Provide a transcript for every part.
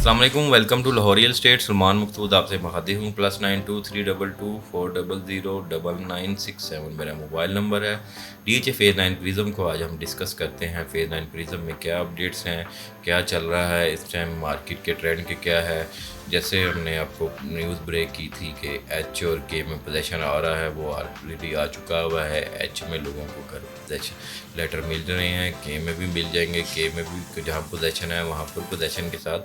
अस्सलाम वालेकुम, welcome to Lahore real estate. Salman Maqsood आपसे मुखातिब हूँ। +92 322 400 967 मेरा मोबाइल नंबर है। डीएच फेज़ 9 प्रिज्म को आज हम डिस्कस करते हैं। फेज़ 9 प्रिज्म में क्या अपडेट्स हैं, क्या चल रहा है इस टाइम, मार्केट के ट्रेंड के क्या है। जैसे हमने आपको न्यूज़ ब्रेक की थी कि एच और के में पोजीशन आ रहा है, वो ऑलरेडी आ चुका हुआ है। एच में लोगों को घर पोजीशन लेटर मिल रहे हैं, के में भी मिल जाएंगे। के में भी जहाँ पोजीशन है वहाँ पर पोजीशन के साथ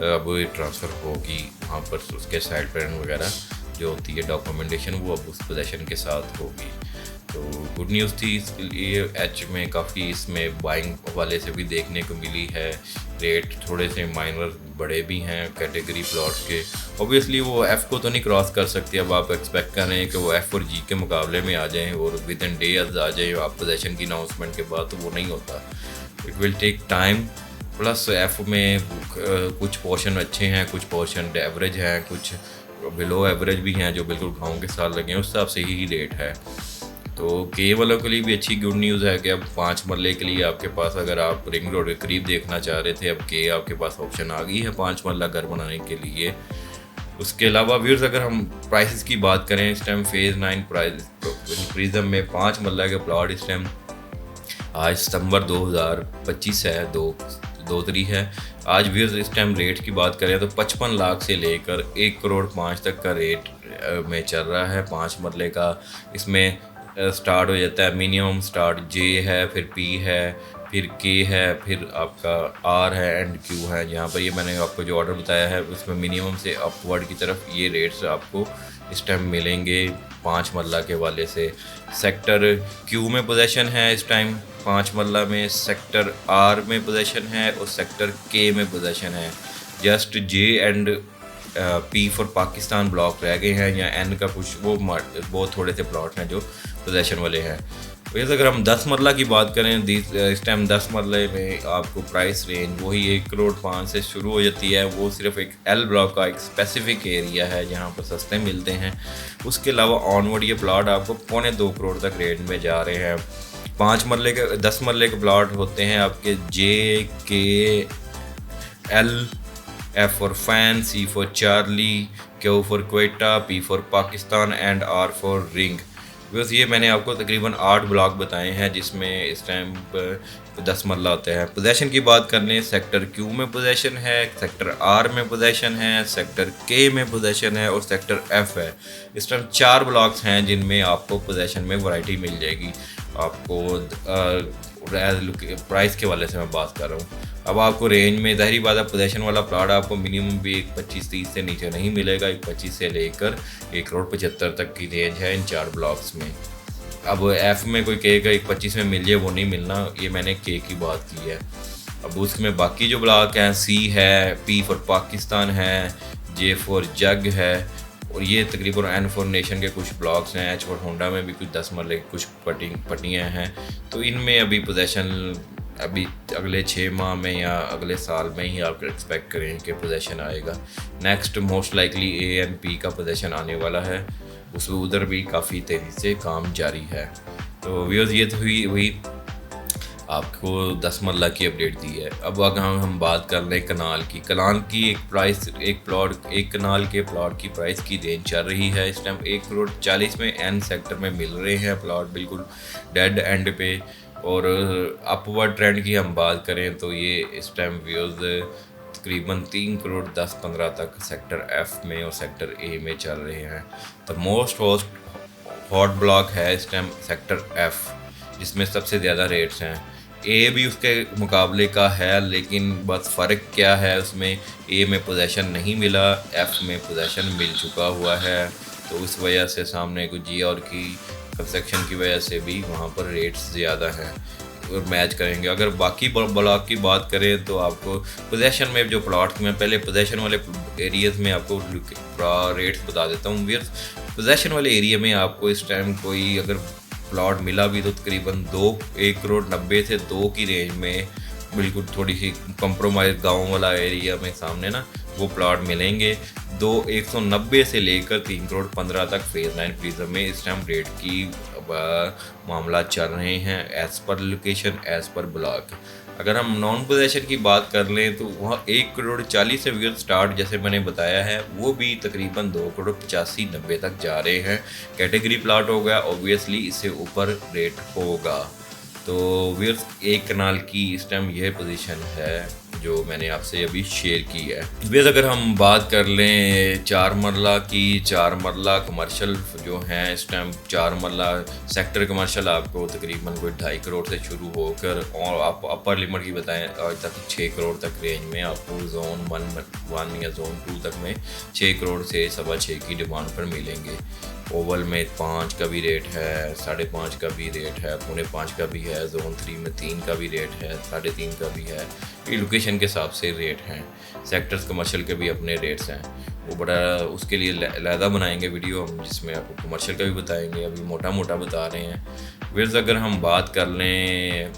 अब ट्रांसफ़र होगी, वहाँ पर उसके साइड प्लान वगैरह जो होती है डॉक्यूमेंटेशन, वो अब उस पोजीशन के साथ होगी। तो गुड न्यूज़ थी इसके लिए। एच में काफ़ी इसमें बाइंग वाले से भी देखने को मिली है। रेट थोड़े से माइनर बड़े भी हैं कैटेगरी प्लॉट्स के। ऑब्वियसली वो एफ़ को तो नहीं क्रॉस कर सकती। अब आप एक्सपेक्ट कर रहे हैं कि वो एफ़ और जी के मुकाबले में आ जाएं और विद इन डेज आ जाएं आप पोजीशन की अनाउंसमेंट के बाद, तो वो नहीं होता। It will take time. Plus F में कुछ पोर्शन अच्छे हैं, कुछ पोर्शन एवरेज हैं, कुछ बिलो एवरेज भी हैं जो बिल्कुल गाँव के साथ लगे हैं, उस हिसाब से ही रेट है। तो के वालों के लिए भी अच्छी गुड न्यूज़ है कि अब 5 मरले के लिए आपके पास, अगर आप रिंग रोड के करीब देखना चाह रहे थे, अब के आपके पास ऑप्शन आ गई है 5 मरला घर बनाने के लिए। उसके अलावा व्यूअर्स, अगर हम प्राइसेस की बात करें, इस टाइम फेज़ 9 प्रिज्म में 5 मरला के प्लॉट इस टाइम आज सितंबर 2025 है, दो तारीख है आज। व्यूअर्स इस टाइम रेट की बात करें तो 55 लाख से लेकर 1 करोड़ 5 तक का रेट में चल रहा है 5 मरले का। इसमें स्टार्ट हो जाता है, मिनिमम स्टार्ट जे है, फिर पी है, फिर के है, फिर आपका आर है एंड क्यू है। जहाँ पर ये मैंने आपको जो ऑर्डर बताया है उसमें मिनिमम से अपवर्ड की तरफ ये रेट्स आपको इस टाइम मिलेंगे 5 मरला के वाले से। सेक्टर क्यू में पोजीशन है इस टाइम 5 मरला में, सेक्टर आर में पोजीशन है और सेक्टर के में पोजीशन है। Just J and P for Pakistan block रह गए हैं, या एन का कुछ वो बहुत थोड़े से प्लॉट हैं जो पोजीशन वाले हैं। वैसे अगर हम 10 मरला की बात करें, इस टाइम 10 मरले में आपको प्राइस रेंज वही 1 करोड़ 5 से शुरू हो जाती है। वो सिर्फ एक एल ब्लॉक का एक स्पेसिफिक एरिया है जहाँ पर सस्ते मिलते हैं। उसके अलावा ऑनवर्ड ये प्लॉट आपको 2.25 करोड़ तक रेंज में जा रहे हैं। 5 मरले के 10 मरले के प्लॉट होते हैं आपके J K L, F for fan, C for Charlie, Q for Quetta, P for Pakistan and R for ring. बस ये मैंने आपको तकरीबन 8 ब्लॉक बताए हैं जिसमें इस टाइम 10 मरला होते हैं। पोजीशन की बात कर लें, सेक्टर क्यू में पोजीशन है, सेक्टर आर में पोजीशन है, सेक्टर के में पोजीशन है और सेक्टर एफ है। इस टाइम 4 ब्लॉक्स हैं जिनमें आपको पोजीशन में वैरायटी मिल जाएगी। आपको प्राइस के वाले से मैं बात कर रहा हूँ। अब आपको रेंज में ज़ाहिरी बात है, पोजीशन वाला प्लॉट आपको मिनिमम भी 1.25-30 से नीचे नहीं मिलेगा। 1.25 से लेकर 1 करोड़ 75 तक की रेंज है इन 4 ब्लॉक्स में। अब एफ़ में कोई कहेगा 1.25 में मिल जाए, वो नहीं मिलना। ये मैंने के की बात की है। अब उसमें बाकी जो ब्लॉक हैं, सी है, पी फॉर पाकिस्तान है, जे फॉर जग है और ये तकरीबन एन फॉर नेशन के कुछ ब्लॉक्स हैं। एच फॉर होंडा में भी कुछ 10 मरले कुछ पट्टियाँ हैं। तो इनमें अभी पोजीशन अभी अगले 6 माह में या अगले साल में ही आप एक्सपेक्ट करें कि पोजीशन आएगा। Next most likely A and P का पोजीशन आने वाला है, उसमें उधर भी काफ़ी तेज़ी से काम जारी है। तो व्यूअर्स ये तो हुई आपको 10 मरला की अपडेट दी है। अब अगर हम बात कर लें कनाल की एक कनाल के प्लॉट की प्राइस की रेंज चल रही है इस टाइम 1 करोड़ 40 में एन सेक्टर में मिल रहे हैं प्लॉट बिल्कुल डेड एंड पे। और अपवर्ड ट्रेंड की हम बात करें तो ये इस टाइम व्यूज़ तकरीबन 3 करोड़ 10-15 तक सेक्टर एफ़ में और सेक्टर ए में चल रहे हैं। तो मोस्ट हॉट ब्लॉक है इस टाइम सेक्टर एफ़, जिसमें सबसे ज़्यादा रेट्स हैं। ए भी उसके मुकाबले का है, लेकिन बस फ़र्क क्या है, उसमें ए में पोजीशन नहीं मिला, एफ़ में पोजीशन मिल चुका हुआ है। तो उस वजह से सामने कुछ जी और की कंस्ट्रक्शन की वजह से भी वहाँ पर रेट्स ज़्यादा हैं और मैच करेंगे। अगर बाकी ब्लॉक की बात करें तो आपको पोजीशन में जो प्लॉट में पहले पोजीशन वाले एरियाज़ में आपको रेट्स बता देता हूँ। व्यूअर्स, पोजीशन वाले एरिया में आपको इस टाइम कोई अगर प्लॉट मिला भी तो तकरीबन 1 करोड़ 90 से 2 की रेंज में, बिल्कुल थोड़ी सी कंप्रोमाइज़ गाँव वाला एरिया में सामने ना वो प्लॉट मिलेंगे। 190 से लेकर 3 करोड़ 15 तक फेज़ 9 प्रिज्म में इस टाइम रेट की मामला चल रहे हैं as per location, as per block. अगर हम नॉन पोजेशन की बात कर लें तो वहाँ 1,40,00,000 से व्यूअर स्टार्ट, जैसे मैंने बताया है, वो भी तकरीबन 2,85,90 तक जा रहे हैं। कैटेगरी प्लाट होगा, ऑब्वियसली इससे ऊपर रेट होगा। तो व्यूअर्स, एक कनाल की इस टाइम यह पोजीशन है जो मैंने आपसे अभी शेयर की है। व्यूअर्स, अगर हम बात कर लें 4 मरला की, 4 मरला कमर्शियल जो हैं इस टाइम, 4 मरला सेक्टर कमर्शियल आपको तकरीबन कोई 2.5 करोड़ से शुरू होकर, और आप अपर लिमिट की बताएं आज तक 6 करोड़ तक रेंज में आपको जोन 1 या जोन 2 तक में 6 करोड़ से 6.25 की डिमांड पर मिलेंगे। ओवल में 5 का भी रेट है, 5.5 का भी रेट है, 4.5 का भी है, जोन 3 में 3 का भी रेट है, 3.5 का भी है। ये लोकेशन के हिसाब से रेट हैं। सेक्टर्स कमर्शियल के भी अपने रेट्स हैं, वो बड़ा उसके लिए अलहदा बनाएंगे वीडियो हम, जिसमें आपको कमर्शियल का भी बताएंगे, अभी मोटा मोटा बता रहे हैं। वेयर्स, अगर हम बात कर लें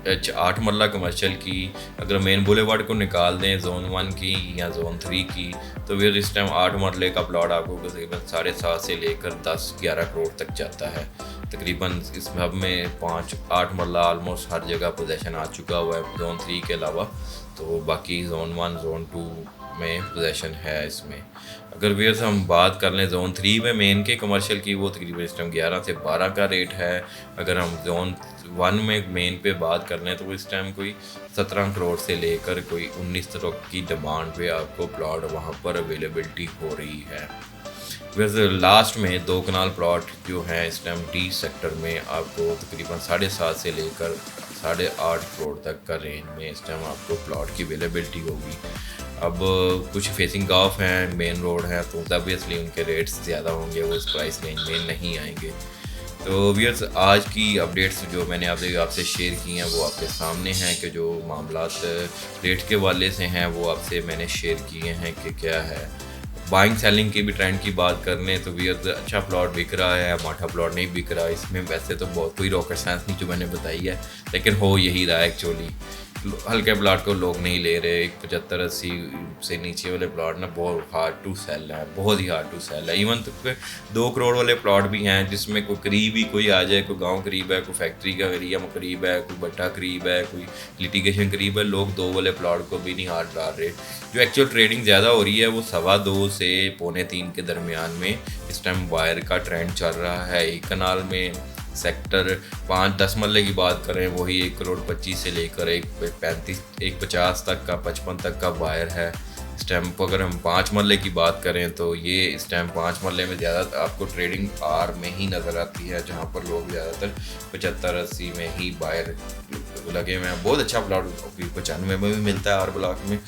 8 मरला कमर्शियल की, अगर मेन बुलेवार्ड को निकाल दें जोन 1 की या जोन 3 की, तो फिर इस टाइम 8 मरले का प्लॉट आपको तकरीबन 7.5 से लेकर 10-11 करोड़ तक जाता है। तकरीबन इस हब में 8 मरला ऑलमोस्ट हर जगह पोजेशन आ चुका हुआ है जोन 3 के अलावा, तो बाकी जोन 1 जोन 2 में पोजेशन है इसमें। अगर व्यूअर्स हम बात कर लें जोन 3 में मेन के कमर्शियल की, वो तकरीबन इस टाइम 11 से 12 का रेट है। अगर हम जोन 1 में मेन पे बात कर लें तो इस टाइम कोई 17 करोड़ से लेकर कोई 19 तक की डिमांड पे आपको प्लॉट वहाँ पर अवेलेबिलिटी हो रही है। वैसे लास्ट में 2 कनाल प्लॉट जो हैं इस टाइम डी सेक्टर में आपको तकरीबन 7.5 से लेकर 8.5 करोड़ तक का रेंज में इस टाइम आपको प्लॉट की अवेलेबिलिटी होगी। अब कुछ फेसिंग ऑफ हैं, मेन रोड है, तो ऑब्वियसली उनके रेट्स ज़्यादा होंगे, वो इस प्राइस रेंज में नहीं आएंगे। तो व्यूअर्स, आज की अपडेट्स जो मैंने आपसे शेयर की हैं वो आपके सामने हैं कि जो मामलात रेट के वाले से हैं वो आपसे मैंने शेयर किए हैं कि क्या है। बाइंग सेलिंग की भी ट्रेंड की बात कर लें तो व्यूअर्स, अच्छा प्लॉट बिक रहा है, माठा प्लॉट नहीं बिक रहा। इसमें वैसे तो बहुत कोई रॉकेट साइंस नहीं जो मैंने बताई है, लेकिन हो यही रहा है एक्चुअली। हल्के प्लाट को लोग नहीं ले रहे। 75-80 से नीचे वाले प्लाट ना बहुत हार्ड टू सेल है, बहुत ही हार्ड टू सेल है। इवन तो 2 करोड़ वाले प्लाट भी हैं जिसमें कोई करीब ही कोई आ जाए, कोई गांव करीब है, कोई फैक्ट्री का एरिया में करीब है, कोई भट्टा करीब है, कोई लिटिगेशन करीब है, लोग 2 वाले प्लाट को भी नहीं हाथ डाल रहे। जो एक्चुअल ट्रेडिंग ज़्यादा हो रही है वो 2.25 से 2.25 के दरमियान में इस टाइम बायर का ट्रेंड चल रहा है। एक कनाल में सेक्टर 5-10 मरले की बात करें, वही 1,25 से लेकर 1.35 1.50 तक का, 55 तक का बायर है। इस टाइम पर अगर हम 5 मरले की बात करें तो ये इस टाइम 5 मरले में ज़्यादा आपको ट्रेडिंग आर में ही नज़र आती है, जहाँ पर लोग ज़्यादातर 75-80 में ही बायर लगे हुए हैं। बहुत अच्छा प्लॉट 95 में भी मिलता है आर ब्लॉक में,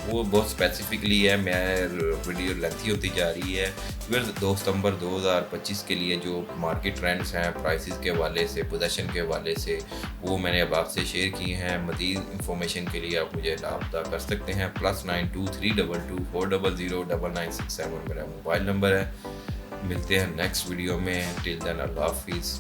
वो बहुत स्पेसिफिकली है। मैं वीडियो लेंथी होती जा रही है। फिर 2 सितंबर 2025 के लिए जो मार्केट ट्रेंड्स हैं प्राइसेस के हवाले से, पोजीशन के हवाले से, वो मैंने अब आपसे शेयर किए हैं। मज़ीद इंफॉर्मेशन के लिए आप मुझे रब्ता कर सकते हैं। +92 322 400 9967 मेरा मोबाइल नंबर है। मिलते हैं नेक्स्ट वीडियो में। टिल देन अल्लाह हाफिज़।